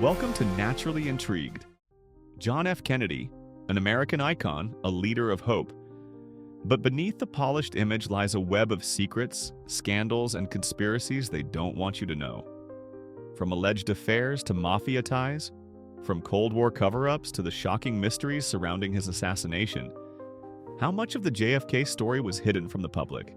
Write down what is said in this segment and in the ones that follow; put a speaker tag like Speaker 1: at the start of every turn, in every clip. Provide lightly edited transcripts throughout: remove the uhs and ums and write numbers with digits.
Speaker 1: Welcome to Naturally Intrigued. John F. Kennedy, an American icon, a leader of hope. But beneath the polished image lies a web of secrets, scandals, and conspiracies they don't want you to know. From alleged affairs to mafia ties, from Cold War cover-ups to the shocking mysteries surrounding his assassination, how much of the JFK story was hidden from the public?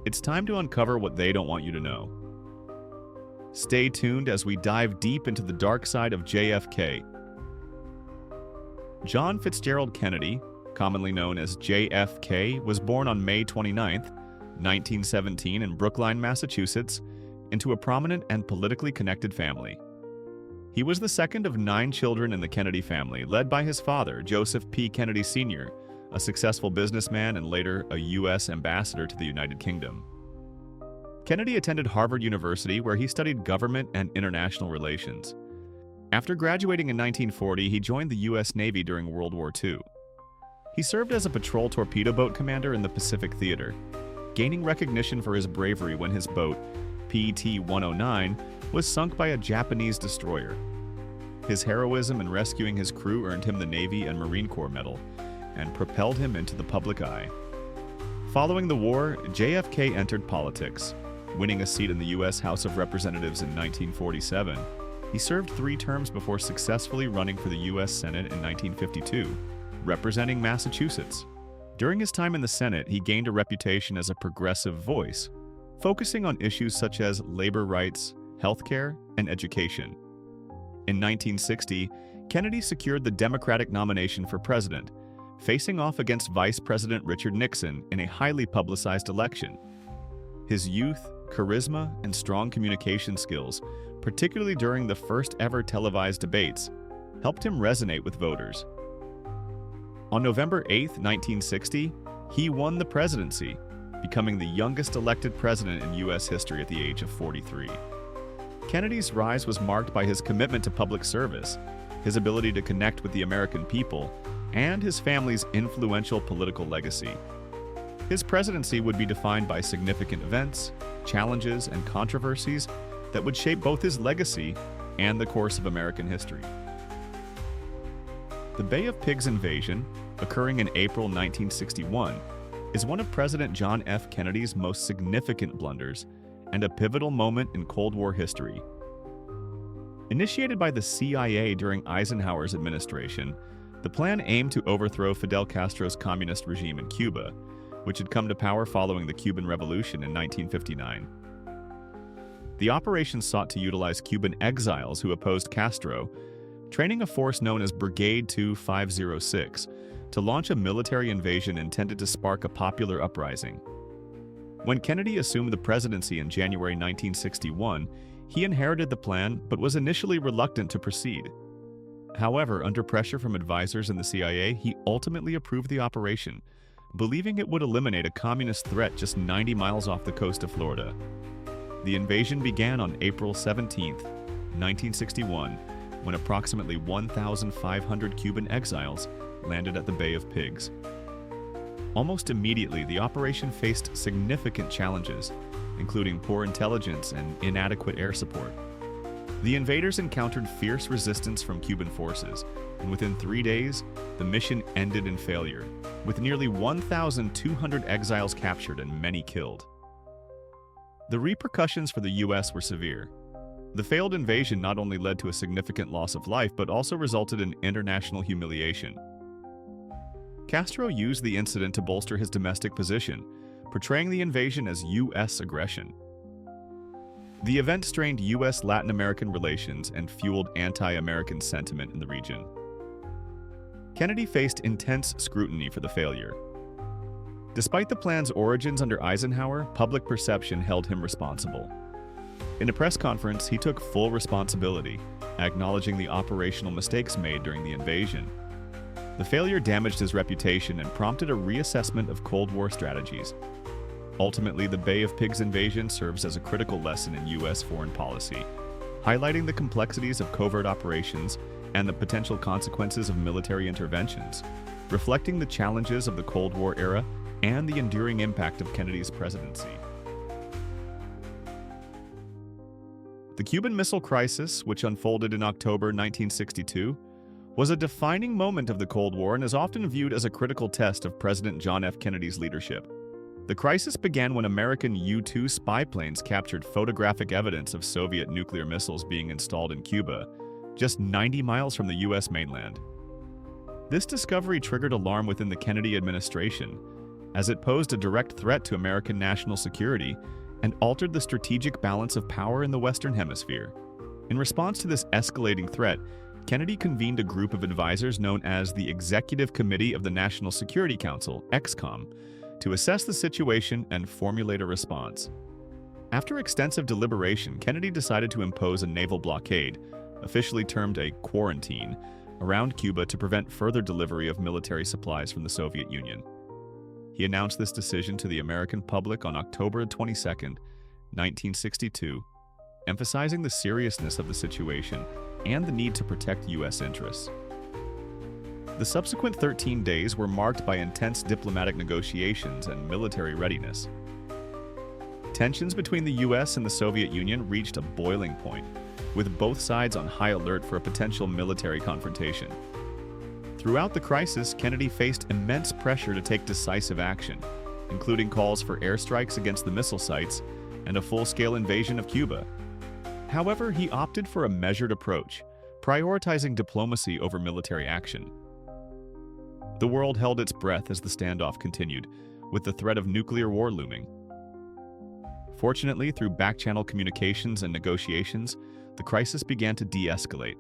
Speaker 1: It's time to uncover what they don't want you to know. Stay tuned as we dive deep into the dark side of JFK. John Fitzgerald Kennedy, commonly known as JFK, was born on May 29, 1917 in Brookline, Massachusetts, into a prominent and politically connected family. He was the second of 9 children in the Kennedy family, led by his father, Joseph P. Kennedy Sr., a successful businessman and later a U.S. ambassador to the United Kingdom. Kennedy attended Harvard University, where he studied government and international relations. After graduating in 1940, he joined the U.S. Navy during World War II. He served as a patrol torpedo boat commander in the Pacific Theater, gaining recognition for his bravery when his boat, PT-109, was sunk by a Japanese destroyer. His heroism in rescuing his crew earned him the Navy and Marine Corps Medal and propelled him into the public eye. Following the war, JFK entered politics, winning a seat in the U.S. House of Representatives in 1947. He served 3 terms before successfully running for the U.S. Senate in 1952, representing Massachusetts. During his time in the Senate, he gained a reputation as a progressive voice, focusing on issues such as labor rights, healthcare, and education. In 1960, Kennedy secured the Democratic nomination for president, facing off against Vice President Richard Nixon in a highly publicized election. His youth, charisma, and strong communication skills, particularly during the first-ever televised debates, helped him resonate with voters. On November 8, 1960, he won the presidency, becoming the youngest elected president in U.S. history at the age of 43. Kennedy's rise was marked by his commitment to public service, his ability to connect with the American people, and his family's influential political legacy. His presidency would be defined by significant events, challenges, and controversies that would shape both his legacy and the course of American history. The Bay of Pigs invasion, occurring in April 1961, is one of President John F. Kennedy's most significant blunders and a pivotal moment in Cold War history. Initiated by the CIA during Eisenhower's administration, the plan aimed to overthrow Fidel Castro's communist regime in Cuba, which had come to power following the Cuban Revolution in 1959. The operation sought to utilize Cuban exiles who opposed Castro, training a force known as Brigade 2506 to launch a military invasion intended to spark a popular uprising. When Kennedy assumed the presidency in January 1961, he inherited the plan but was initially reluctant to proceed. However, under pressure from advisors in the CIA, he ultimately approved the operation, believing it would eliminate a communist threat just 90 miles off the coast of Florida. The invasion began on April 17, 1961, when approximately 1,500 Cuban exiles landed at the Bay of Pigs. Almost immediately, the operation faced significant challenges, including poor intelligence and inadequate air support. The invaders encountered fierce resistance from Cuban forces, and within 3 days, the mission ended in failure, with nearly 1,200 exiles captured and many killed. The repercussions for the U.S. were severe. The failed invasion not only led to a significant loss of life, but also resulted in international humiliation. Castro used the incident to bolster his domestic position, portraying the invasion as U.S. aggression. The event strained U.S.-Latin American relations and fueled anti-American sentiment in the region. Kennedy faced intense scrutiny for the failure. Despite the plan's origins under Eisenhower, public perception held him responsible. In a press conference, he took full responsibility, acknowledging the operational mistakes made during the invasion. The failure damaged his reputation and prompted a reassessment of Cold War strategies. Ultimately, the Bay of Pigs invasion serves as a critical lesson in U.S. foreign policy, highlighting the complexities of covert operations and the potential consequences of military interventions, reflecting the challenges of the Cold War era and the enduring impact of Kennedy's presidency. The Cuban Missile Crisis, which unfolded in October 1962, was a defining moment of the Cold War and is often viewed as a critical test of President John F. Kennedy's leadership. The crisis began when American U-2 spy planes captured photographic evidence of Soviet nuclear missiles being installed in Cuba, just 90 miles from the U.S. mainland. This discovery triggered alarm within the Kennedy administration, as it posed a direct threat to American national security and altered the strategic balance of power in the Western Hemisphere. In response to this escalating threat, Kennedy convened a group of advisors known as the Executive Committee of the National Security Council, EXCOM, to assess the situation and formulate a response. After extensive deliberation, Kennedy decided to impose a naval blockade, officially termed a quarantine, around Cuba to prevent further delivery of military supplies from the Soviet Union. He announced this decision to the American public on October 22, 1962, emphasizing the seriousness of the situation and the need to protect U.S. interests. The subsequent 13 days were marked by intense diplomatic negotiations and military readiness. Tensions between the U.S. and the Soviet Union reached a boiling point, with both sides on high alert for a potential military confrontation. Throughout the crisis, Kennedy faced immense pressure to take decisive action, including calls for airstrikes against the missile sites and a full-scale invasion of Cuba. However, he opted for a measured approach, prioritizing diplomacy over military action. The world held its breath as the standoff continued, with the threat of nuclear war looming. Fortunately, through back-channel communications and negotiations, the crisis began to de-escalate.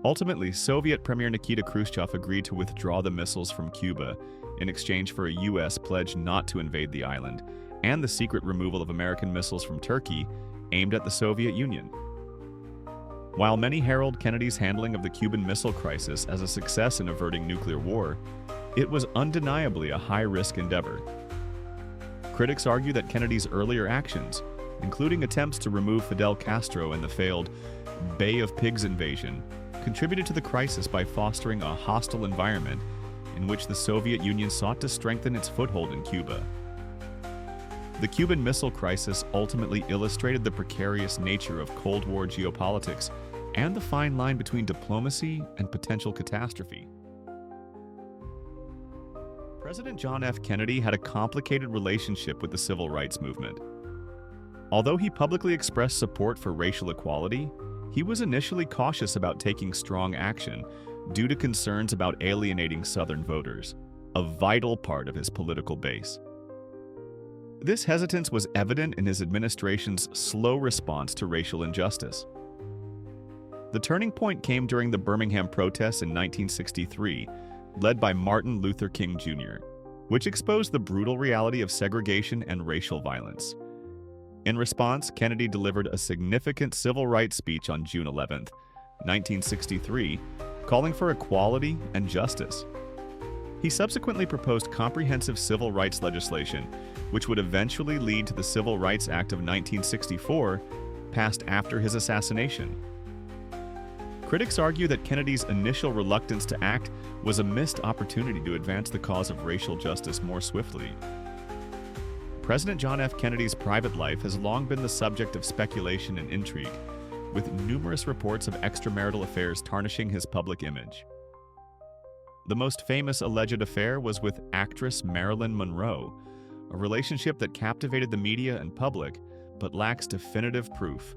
Speaker 1: Ultimately, Soviet Premier Nikita Khrushchev agreed to withdraw the missiles from Cuba in exchange for a U.S. pledge not to invade the island, and the secret removal of American missiles from Turkey aimed at the Soviet Union. While many herald Kennedy's handling of the Cuban Missile Crisis as a success in averting nuclear war, it was undeniably a high-risk endeavor. Critics argue that Kennedy's earlier actions, including attempts to remove Fidel Castro and the failed Bay of Pigs invasion, contributed to the crisis by fostering a hostile environment in which the Soviet Union sought to strengthen its foothold in Cuba. The Cuban Missile Crisis ultimately illustrated the precarious nature of Cold War geopolitics and the fine line between diplomacy and potential catastrophe. President John F. Kennedy had a complicated relationship with the civil rights movement. Although he publicly expressed support for racial equality, he was initially cautious about taking strong action due to concerns about alienating Southern voters, a vital part of his political base. This hesitance was evident in his administration's slow response to racial injustice. The turning point came during the Birmingham protests in 1963, led by Martin Luther King Jr., which exposed the brutal reality of segregation and racial violence. In response, Kennedy delivered a significant civil rights speech on June 11, 1963, calling for equality and justice. He subsequently proposed comprehensive civil rights legislation, which would eventually lead to the Civil Rights Act of 1964, passed after his assassination. Critics argue that Kennedy's initial reluctance to act was a missed opportunity to advance the cause of racial justice more swiftly. President John F. Kennedy's private life has long been the subject of speculation and intrigue, with numerous reports of extramarital affairs tarnishing his public image. The most famous alleged affair was with actress Marilyn Monroe, a relationship that captivated the media and public, but lacks definitive proof.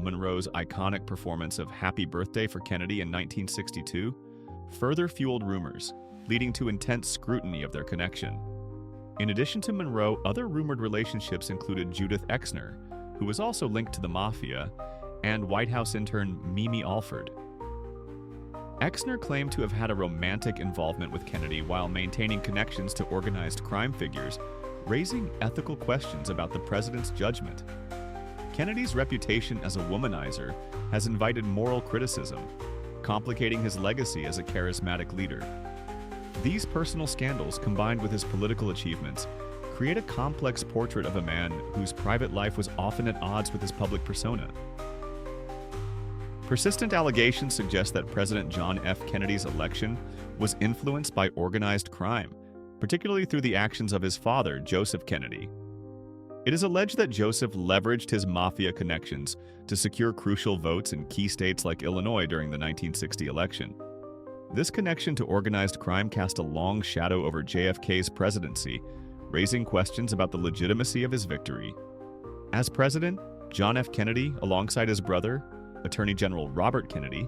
Speaker 1: Monroe's iconic performance of Happy Birthday for Kennedy in 1962 further fueled rumors, leading to intense scrutiny of their connection. In addition to Monroe, other rumored relationships included Judith Exner, who was also linked to the Mafia, and White House intern Mimi Alford. Exner claimed to have had a romantic involvement with Kennedy while maintaining connections to organized crime figures, raising ethical questions about the president's judgment. Kennedy's reputation as a womanizer has invited moral criticism, complicating his legacy as a charismatic leader. These personal scandals, combined with his political achievements, create a complex portrait of a man whose private life was often at odds with his public persona. Persistent allegations suggest that President John F. Kennedy's election was influenced by organized crime, particularly through the actions of his father, Joseph Kennedy. It is alleged that Joseph leveraged his mafia connections to secure crucial votes in key states like Illinois during the 1960 election. This connection to organized crime cast a long shadow over JFK's presidency, raising questions about the legitimacy of his victory. As president, John F. Kennedy, alongside his brother, Attorney General Robert Kennedy,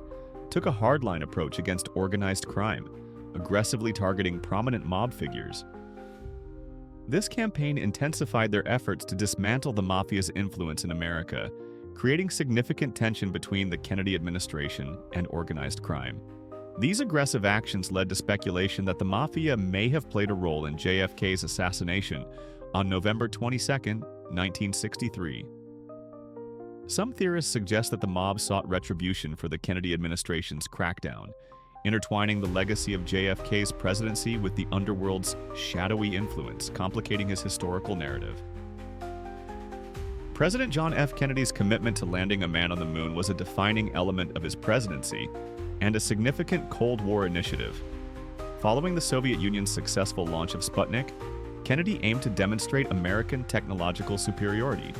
Speaker 1: took a hardline approach against organized crime, aggressively targeting prominent mob figures. This campaign intensified their efforts to dismantle the mafia's influence in America, creating significant tension between the Kennedy administration and organized crime. These aggressive actions led to speculation that the mafia may have played a role in JFK's assassination on November 22, 1963. Some theorists suggest that the mob sought retribution for the Kennedy administration's crackdown, intertwining the legacy of JFK's presidency with the underworld's shadowy influence, complicating his historical narrative. President John F. Kennedy's commitment to landing a man on the moon was a defining element of his presidency and a significant Cold War initiative. Following the Soviet Union's successful launch of Sputnik, Kennedy aimed to demonstrate American technological superiority.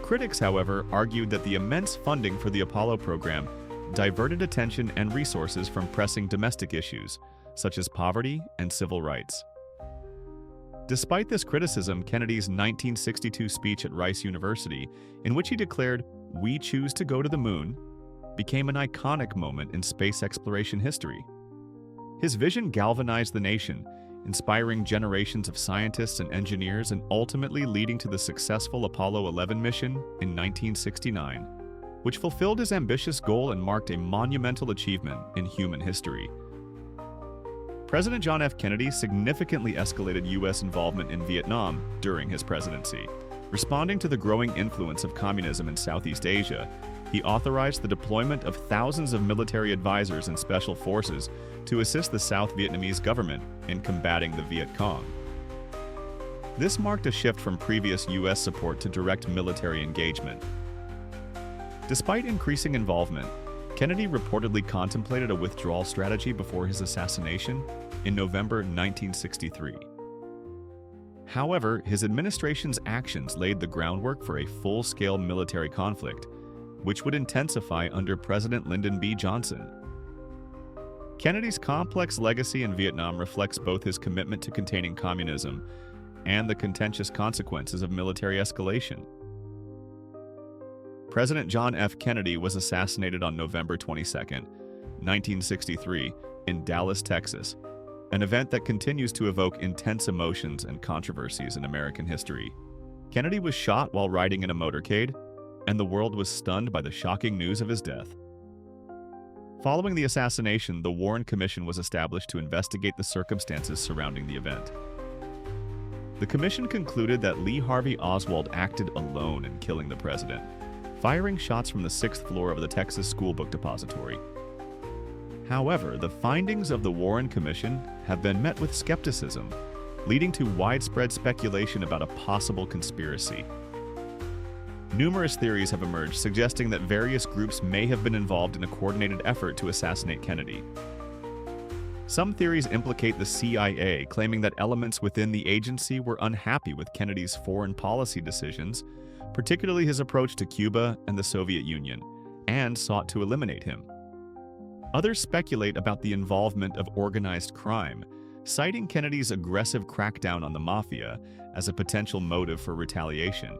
Speaker 1: Critics, however, argued that the immense funding for the Apollo program diverted attention and resources from pressing domestic issues, such as poverty and civil rights. Despite this criticism, Kennedy's 1962 speech at Rice University, in which he declared, "We choose to go to the moon," became an iconic moment in space exploration history. His vision galvanized the nation, inspiring generations of scientists and engineers and ultimately leading to the successful Apollo 11 mission in 1969, which fulfilled his ambitious goal and marked a monumental achievement in human history. President John F. Kennedy significantly escalated U.S. involvement in Vietnam during his presidency. Responding to the growing influence of communism in Southeast Asia, he authorized the deployment of thousands of military advisors and special forces to assist the South Vietnamese government in combating the Viet Cong. This marked a shift from previous U.S. support to direct military engagement. Despite increasing involvement, Kennedy reportedly contemplated a withdrawal strategy before his assassination in November 1963. However, his administration's actions laid the groundwork for a full-scale military conflict, which would intensify under President Lyndon B. Johnson. Kennedy's complex legacy in Vietnam reflects both his commitment to containing communism and the contentious consequences of military escalation. President John F. Kennedy was assassinated on November 22, 1963, in Dallas, Texas, an event that continues to evoke intense emotions and controversies in American history. Kennedy was shot while riding in a motorcade, and the world was stunned by the shocking news of his death. Following the assassination, the Warren Commission was established to investigate the circumstances surrounding the event. The commission concluded that Lee Harvey Oswald acted alone in killing the president, firing shots from the 6th floor of the Texas School Book Depository. However, the findings of the Warren Commission have been met with skepticism, leading to widespread speculation about a possible conspiracy. Numerous theories have emerged suggesting that various groups may have been involved in a coordinated effort to assassinate Kennedy. Some theories implicate the CIA, claiming that elements within the agency were unhappy with Kennedy's foreign policy decisions, particularly his approach to Cuba and the Soviet Union, and sought to eliminate him. Others speculate about the involvement of organized crime, citing Kennedy's aggressive crackdown on the mafia as a potential motive for retaliation.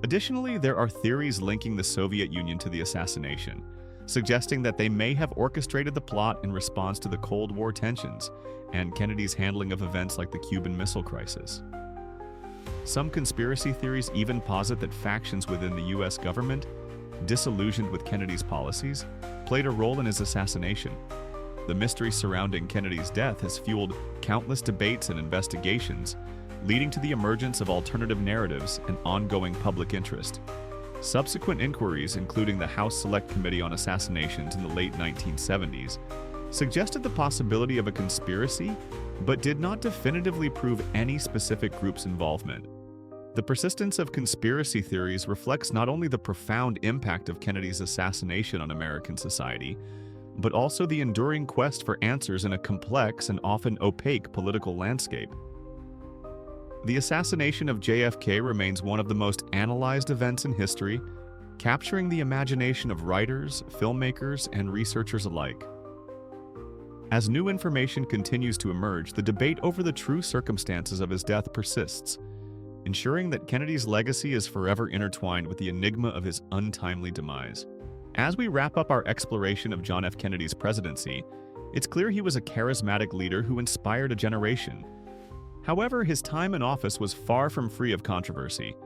Speaker 1: Additionally, there are theories linking the Soviet Union to the assassination, suggesting that they may have orchestrated the plot in response to the Cold War tensions and Kennedy's handling of events like the Cuban Missile Crisis. Some conspiracy theories even posit that factions within the U.S. government, disillusioned with Kennedy's policies, played a role in his assassination. The mystery surrounding Kennedy's death has fueled countless debates and investigations, leading to the emergence of alternative narratives and ongoing public interest. Subsequent inquiries, including the House Select Committee on Assassinations in the late 1970s, suggested the possibility of a conspiracy, but did not definitively prove any specific group's involvement. The persistence of conspiracy theories reflects not only the profound impact of Kennedy's assassination on American society, but also the enduring quest for answers in a complex and often opaque political landscape. The assassination of JFK remains one of the most analyzed events in history, capturing the imagination of writers, filmmakers, and researchers alike. As new information continues to emerge, the debate over the true circumstances of his death persists, ensuring that Kennedy's legacy is forever intertwined with the enigma of his untimely demise. As we wrap up our exploration of John F. Kennedy's presidency, it's clear he was a charismatic leader who inspired a generation. However, his time in office was far from free of controversy.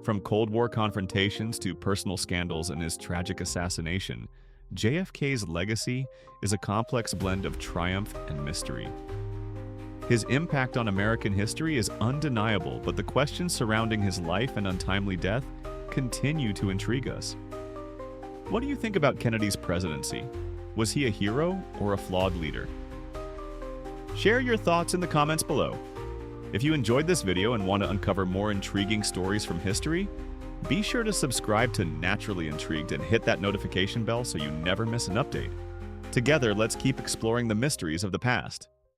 Speaker 1: From Cold War confrontations to personal scandals and his tragic assassination, JFK's legacy is a complex blend of triumph and mystery. His impact on American history is undeniable, but the questions surrounding his life and untimely death continue to intrigue us. What do you think about Kennedy's presidency? Was he a hero or a flawed leader? Share your thoughts in the comments below. If you enjoyed this video and want to uncover more intriguing stories from history, be sure to subscribe to Naturally Intrigued and hit that notification bell so you never miss an update. Together, let's keep exploring the mysteries of the past.